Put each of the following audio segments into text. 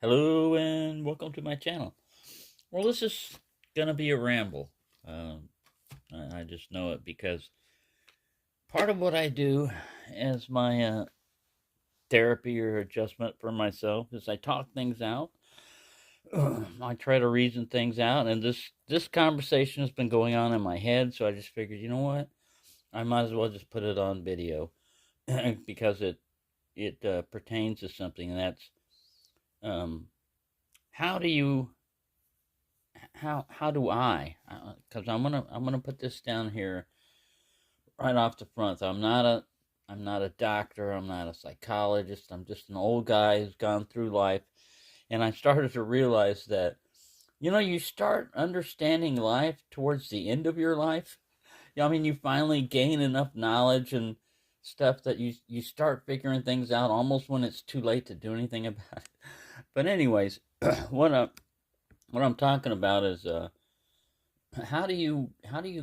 Hello and welcome to my channel. Well, this is gonna be a ramble. Um, I just know it because part of what I do as my therapy or adjustment for myself is I talk things out. I try to reason things out, and this conversation has been going on in my head, so I just figured, you know what, I might as well just put it on video because it pertains to something, and that's um, how do you how do I? Because I'm gonna put this down here right off the front. I'm not a doctor. I'm not a psychologist. I'm just an old guy who's gone through life, and I started to realize that you start understanding life towards the end of your life. I mean, you finally gain enough knowledge and stuff that you start figuring things out almost when it's too late to do anything about it. But anyways, what I what I'm talking about is how do you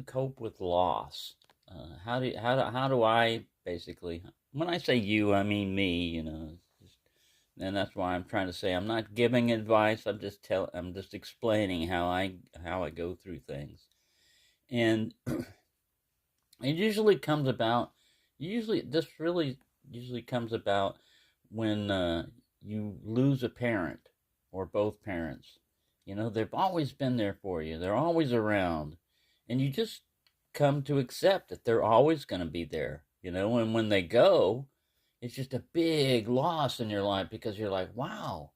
cope with loss? How do I basically, when I say you, I mean me, and that's why I'm trying to say I'm not giving advice. I'm just explaining how I go through things. And it usually comes about usually this really usually comes about when you lose a parent or both parents. They've always been there for you. They're always around. And you just come to accept that they're always going to be there, and when they go, it's just a big loss in your life because you're like, wow,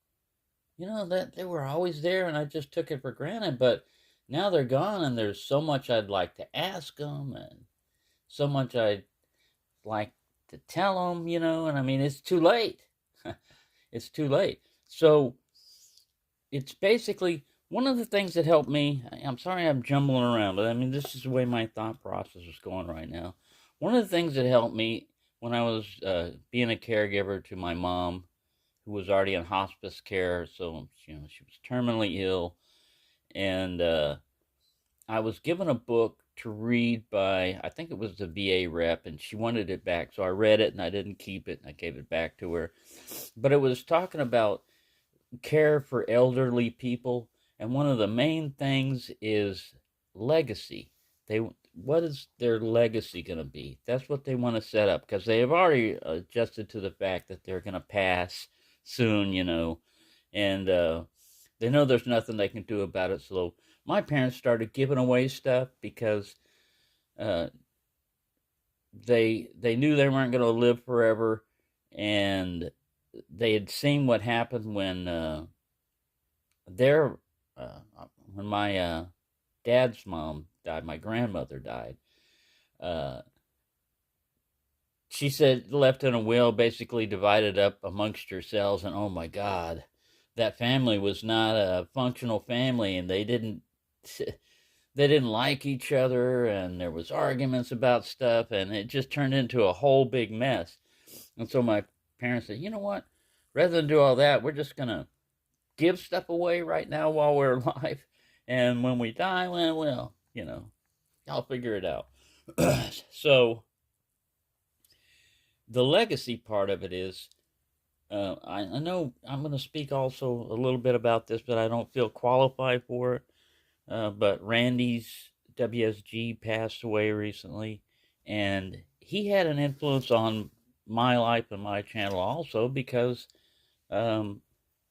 that they were always there and I just took it for granted, but now they're gone and there's so much I'd like to ask them and so much I'd like to tell them, and I mean, it's too late. It's too late. So it's basically one of the things that helped me. I'm sorry I'm jumbling around, but I mean, this is the way my thought process is going right now. One of the things that helped me when I was being a caregiver to my mom, who was already in hospice care, so she was terminally ill, and I was given a book to read by, I think it was the VA rep, and she wanted it back. So I read it and I didn't keep it and I gave it back to her. But it was talking about care for elderly people. And one of the main things is legacy. What is their legacy going to be? That's what they want to set up because they have already adjusted to the fact that they're going to pass soon, and they know there's nothing they can do about it. So my parents started giving away stuff because uh, they knew they weren't going to live forever, and they had seen what happened their uh, when my dad's mom died, my grandmother died. Uh, she said left in a will, basically divided up amongst yourselves, and oh my God, that family was not a functional family, and they didn't like each other, and there was arguments about stuff, and it just turned into a whole big mess. And so my parents said, you know what, rather than do all that, we're just gonna give stuff away right now while we're alive, and when we die, well, I'll figure it out. So the legacy part of it is, I know I'm going to speak also a little bit about this, but I don't feel qualified for it. But Randy's WSG passed away recently, and he had an influence on my life and my channel also because um,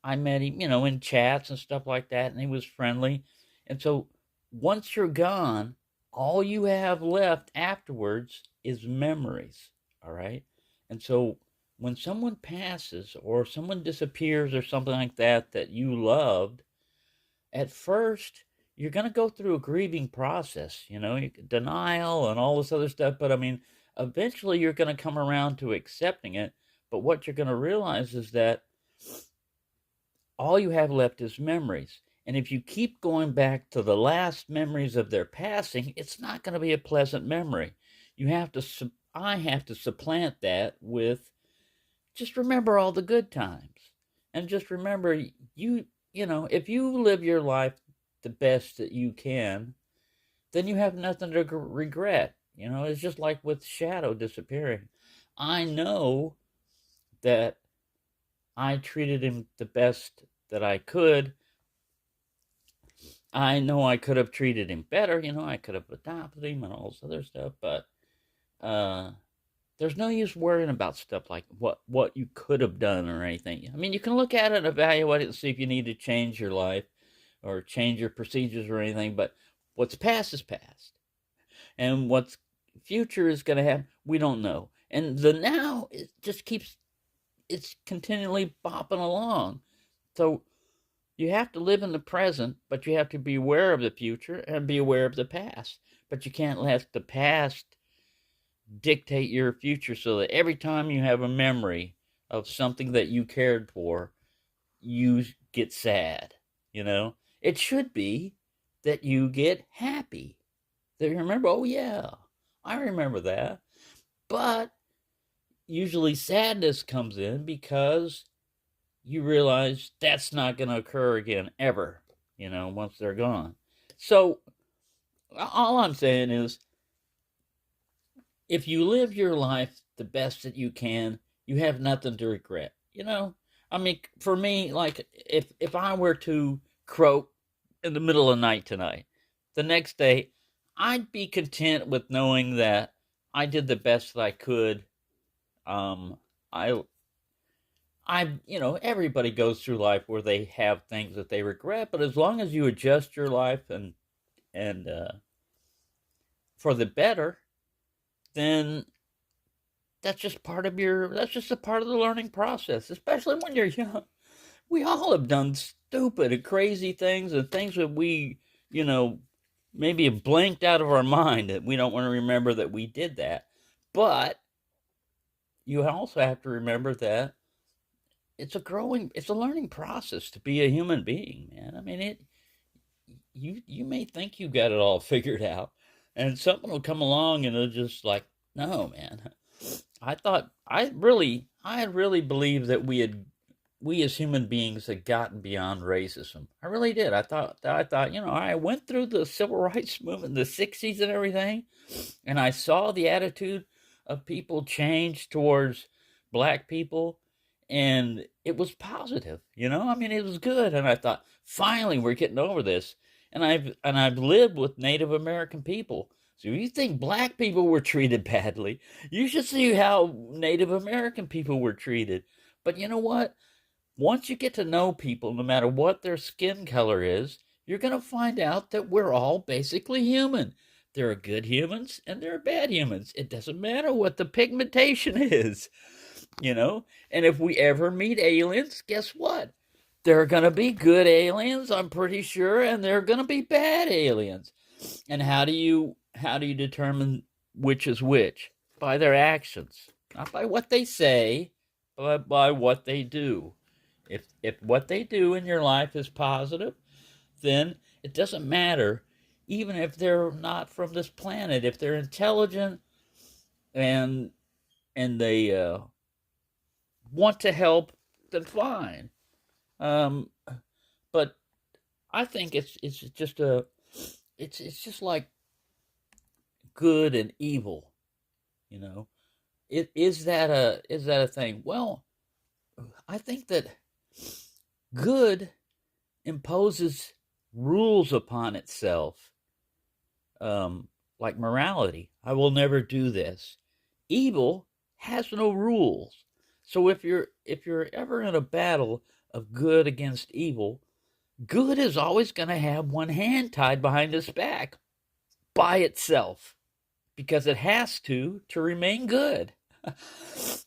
I met him, in chats and stuff like that, and he was friendly. And so once you're gone, all you have left afterwards is memories. All right. And so when someone passes or someone disappears or something like that you loved, at first you're going to go through a grieving process, denial and all this other stuff. But I mean, eventually you're going to come around to accepting it. But what you're going to realize is that all you have left is memories. And if you keep going back to the last memories of their passing, it's not going to be a pleasant memory. I have to supplant that with just remember all the good times. And just remember, if you live your life the best that you can, then you have nothing to regret. It's just like with Shadow disappearing. I know that I treated him the best that I could. I know I could have treated him better. I could have adopted him and all this other stuff, but uh, there's no use worrying about stuff like what you could have done or anything. I mean, you can look at it, evaluate it, and see if you need to change your life or change your procedures or anything. But what's past is past, and what's future is going to happen, we don't know. And the now, it just keeps, it's continually bopping along. So you have to live in the present, but you have to be aware of the future and be aware of the past. But you can't let the past dictate your future, so that every time you have a memory of something that you cared for, you get sad. It should be that you get happy. That you remember, oh yeah, I remember that. But usually sadness comes in because you realize that's not going to occur again ever, once they're gone. So all I'm saying is, if you live your life the best that you can, you have nothing to regret. I mean, for me, like if I were to croak in the middle of the night tonight, the next day, I'd be content with knowing that I did the best that I could. Um, I, everybody goes through life where they have things that they regret, but as long as you adjust your life and for the better, then that's just a part of the learning process, especially when you're young. We all have done stupid and crazy things, and things that we, maybe have blanked out of our mind, that we don't want to remember that we did that. But you also have to remember that it's a learning process to be a human being, man. I mean, you may think you got it all figured out, and something will come along and it'll just like, no, man. I really believed that we as human beings had gotten beyond racism. I really did. I thought, I went through the civil rights movement in the 60s and everything, and I saw the attitude of people change towards black people, and it was positive. I mean, it was good, and I thought, finally we're getting over this. And I've lived with Native American people. So if you think black people were treated badly, you should see how Native American people were treated. But you know what? Once you get to know people, no matter what their skin color is, you're going to find out that we're all basically human. There are good humans and there are bad humans. It doesn't matter what the pigmentation is, And if we ever meet aliens, guess what? There are going to be good aliens, I'm pretty sure, and there are going to be bad aliens. And how do you determine which is which? By their actions, not by what they say, but by what they do. If what they do in your life is positive, then it doesn't matter, even if they're not from this planet. If they're intelligent and they want to help, then fine. But I think it's just like good and evil. Is that a thing? Well, I think that good imposes rules upon itself, like morality. I will never do this. Evil has no rules. So if you're ever in a battle of good against evil, good is always going to have one hand tied behind its back by itself, because it has to remain good.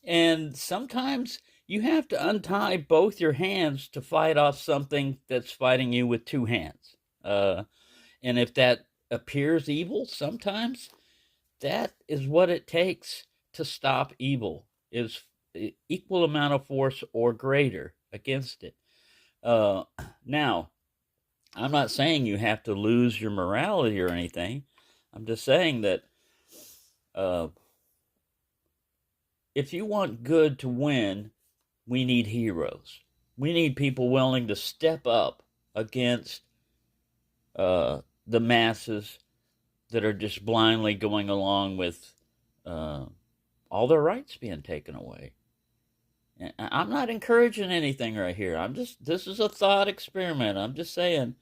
And sometimes you have to untie both your hands to fight off something that's fighting you with two hands. And if that appears evil, sometimes that is what it takes to stop evil, is equal amount of force or greater against it. Now, I'm not saying you have to lose your morality or anything. I'm just saying that if you want good to win, we need heroes. We need people willing to step up against the masses that are just blindly going along with all their rights being taken away. I'm not encouraging anything right here. This is a thought experiment. I'm just saying,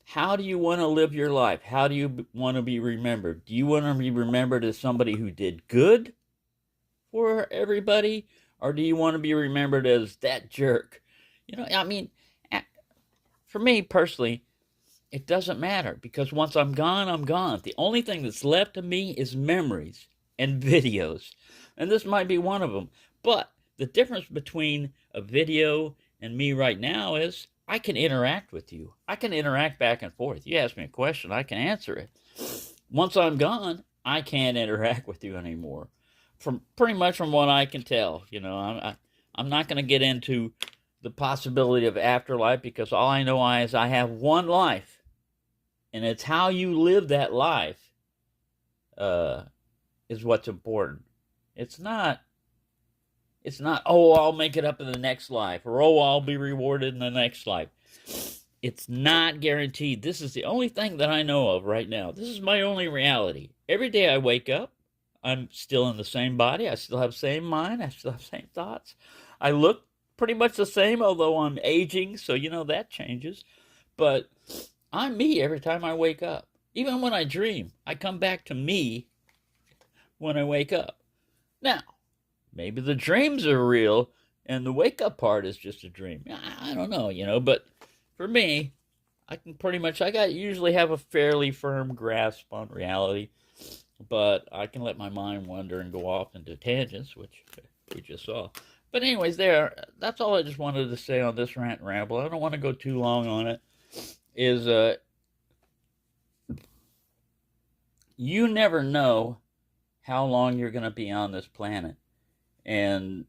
how do you want to live your life? How do you want to be remembered? Do you want to be remembered as somebody who did good for everybody? Or do you want to be remembered as that jerk? I mean, for me personally, it doesn't matter, because once I'm gone, I'm gone. The only thing that's left of me is memories and videos. And this might be one of them. But the difference between a video and me right now is I can interact with you. I can interact back and forth. You ask me a question, I can answer it. Once I'm gone, I can't interact with you anymore. From pretty much from what I can tell, I'm not going to get into the possibility of afterlife, because all I know is I have one life. And it's how you live that life is what's important. It's not, oh, I'll make it up in the next life, or oh, I'll be rewarded in the next life. It's not guaranteed. This is the only thing that I know of right now. This is my only reality. Every day I wake up, I'm still in the same body. I still have the same mind. I still have the same thoughts. I look pretty much the same, although I'm aging, so that changes. But I'm me every time I wake up. Even when I dream, I come back to me when I wake up. Now, maybe the dreams are real and the wake up part is just a dream. I don't know, but for me, I usually have a fairly firm grasp on reality, but I can let my mind wander and go off into tangents, which we just saw. But anyways, that's all I just wanted to say on this rant and ramble. I don't want to go too long on it. You never know how long you're going to be on this planet. And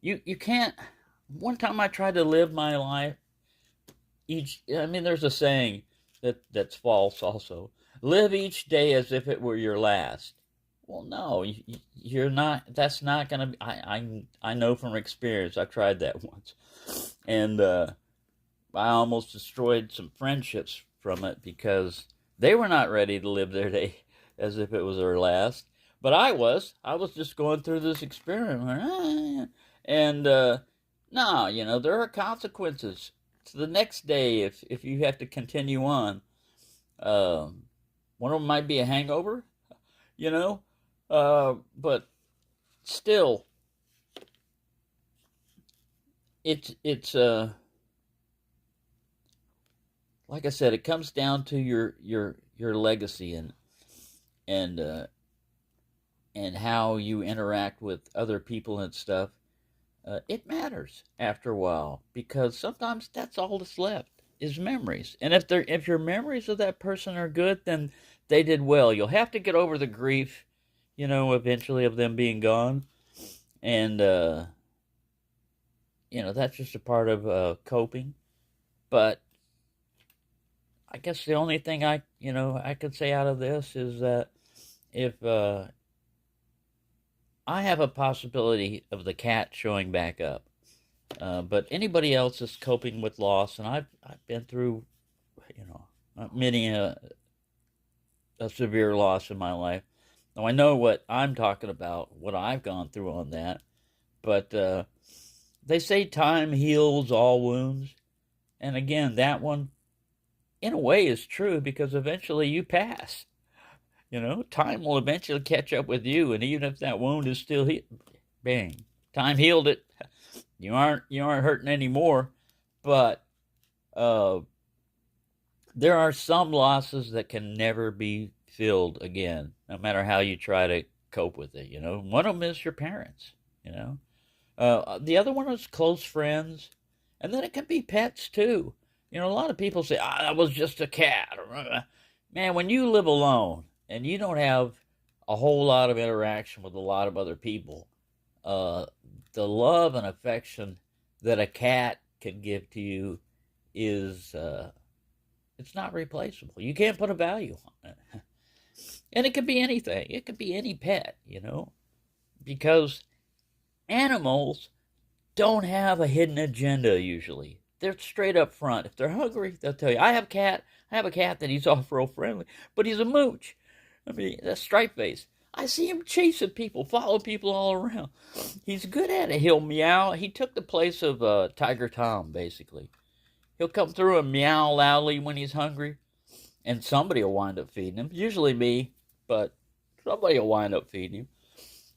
you can't. One time I tried to live my life there's a saying that's false also. Live each day as if it were your last. Well, no, you're not. That's not going to be. I know from experience. I tried that once. And I almost destroyed some friendships from it, because they were not ready to live their day as if it was their last. But I was just going through this experiment. And no, there are consequences to the next day if you have to continue on. One of them might be a hangover, but still, it's like I said, it comes down to your legacy and how you interact with other people and stuff. It matters after a while, because sometimes that's all that's left is memories. And if your memories of that person are good, then they did well. You'll have to get over the grief, eventually, of them being gone, and that's just a part of coping. But I guess the only thing I could say out of this is that if I have a possibility of the cat showing back up, but anybody else is coping with loss, and I've been through, many a severe loss in my life. Now I know what I'm talking about, what I've gone through on that, but they say time heals all wounds, and again, that one, in a way, is true, because eventually you pass. Time will eventually catch up with you, and even if that wound is still bang, time healed it. You aren't hurting anymore. But there are some losses that can never be filled again, no matter how you try to cope with it. One of them is your parents. The other one is close friends, and then it can be pets too. A lot of people say, that was just a cat. Man, when you live alone and you don't have a whole lot of interaction with a lot of other people, the love and affection that a cat can give to you is, it's not replaceable. You can't put a value on it. And it could be anything. It could be any pet, because animals don't have a hidden agenda usually. They're straight up front. If they're hungry, they'll tell you, I have a cat that he's off real friendly, but he's a mooch. That's stripe face. I see him chasing people, follow people all around. He's good at it. He'll meow. He took the place of Tiger Tom, basically. He'll come through and meow loudly when he's hungry, and somebody will wind up feeding him. Usually me, but somebody will wind up feeding him.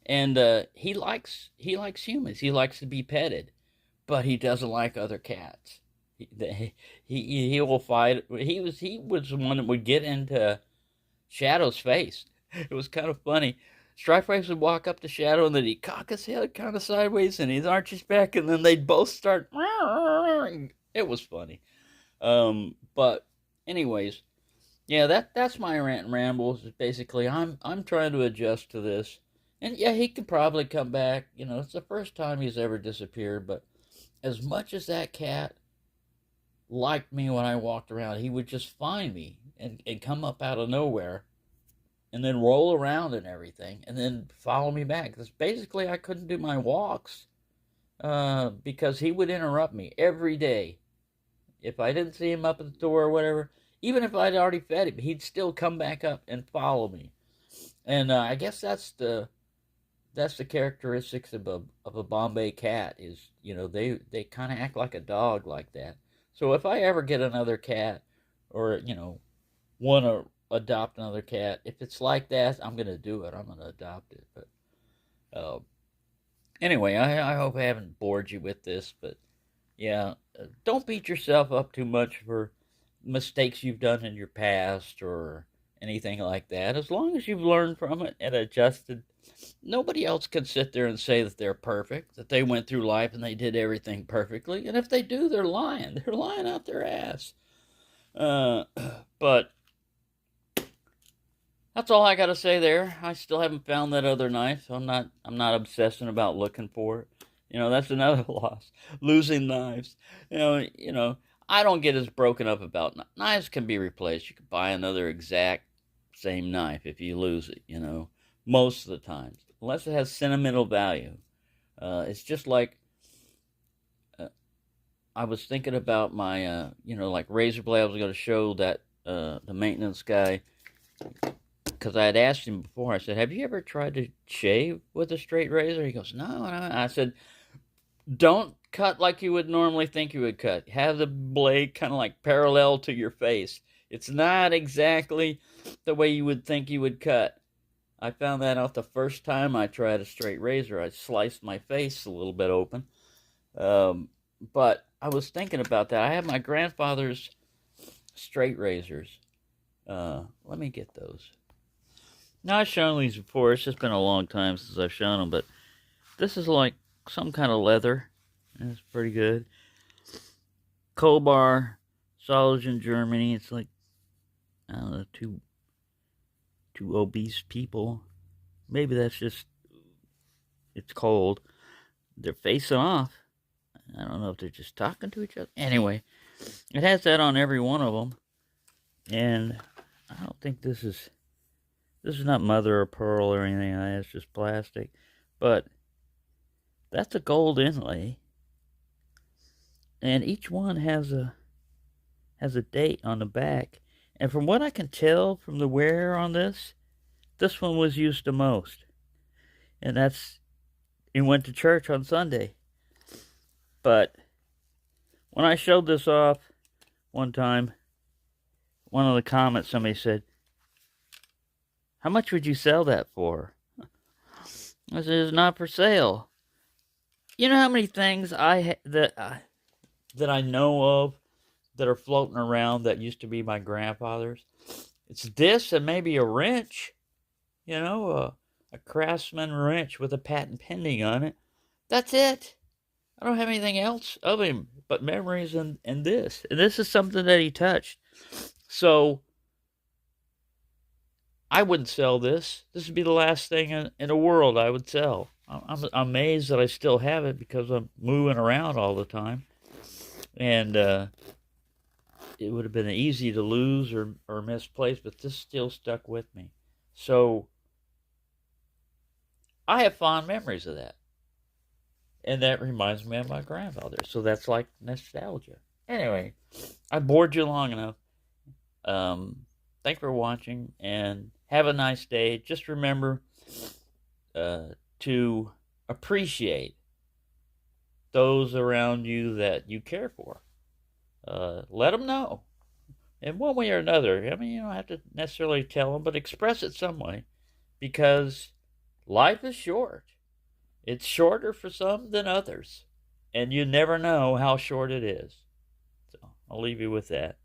And he likes humans. He likes to be petted, but he doesn't like other cats. He will fight. He was the one that would get into Shadow's face. It was kind of funny. Stripeface would walk up to Shadow, and then he'd cock his head kind of sideways, and he'd arch his back, and then they'd both start. It was funny. But anyways, yeah, that's my rant and rambles. Basically, I'm trying to adjust to this, and yeah, he could probably come back. It's the first time he's ever disappeared. But as much as that cat liked me when I walked around, he would just find me and come up out of nowhere and then roll around and everything and then follow me back. Because basically I couldn't do my walks because he would interrupt me every day. If I didn't see him up at the door or whatever, even if I'd already fed him, he'd still come back up and follow me. And I guess that's the characteristics of a Bombay cat is, they kind of act like a dog like that. So if I ever get another cat or, want to adopt another cat, if it's like that, I'm going to do it. I'm going to adopt it. But anyway, I hope I haven't bored you with this. But yeah, don't beat yourself up too much for mistakes you've done in your past or anything like that. As long as you've learned from it and adjusted, nobody else can sit there and say that they're perfect, that they went through life and they did everything perfectly. And if they do, they're lying. They're lying out their ass. But that's all I got to say there. I still haven't found that other knife, so I'm not obsessing about looking for it. That's another loss. Losing knives. I don't get as broken up about knives can be replaced. You can buy another exact same knife if you lose it, most of the times, unless it has sentimental value. It's just like I was thinking about my, like razor blade. I was going to show that the maintenance guy, because I had asked him before. I said, "Have you ever tried to shave with a straight razor?" He goes, "No." I said, "Don't cut like you would normally think you would cut. Have the blade kind of like parallel to your face. It's not exactly the way you would think you would cut." I found that out the first time I tried a straight razor. I sliced my face a little bit open. But I was thinking about that. I have my grandfather's straight razors. Let me get those. Now, I've shown these before. It's just been a long time since I've shown them. But this is like some kind of leather. It's pretty good. Kolbar, Solingen, Germany. It's like, I don't know, two obese people. Maybe that's just, it's cold. They're facing off. I don't know if they're just talking to each other. Anyway, it has that on every one of them. And I don't think this is not mother of pearl or anything like that. It's just plastic. But that's a gold inlay. And each one has a date on the back. And from what I can tell from the wear on this one was used the most. And that's, it went to church on Sunday. But when I showed this off one time, one of the comments, somebody said, "How much would you sell that for?" I said, "It's not for sale." You know how many things that I know of that are floating around that used to be my grandfather's? It's this and maybe a wrench, a Craftsman wrench with a patent pending on it. That's it. I don't have anything else of him but memories and this. And this is something that he touched. So I wouldn't sell this. This would be the last thing in the world I would sell. I'm amazed that I still have it because I'm moving around all the time. And it would have been easy to lose or misplace, but this still stuck with me. So I have fond memories of that. And that reminds me of my grandfather. So that's like nostalgia. Anyway, I bored you long enough. Thanks for watching and have a nice day. Just remember, to appreciate those around you that you care for. Let them know in one way or another. I mean, you don't have to necessarily tell them, but express it some way, because life is short. It's shorter for some than others, and you never know how short it is. So I'll leave you with that.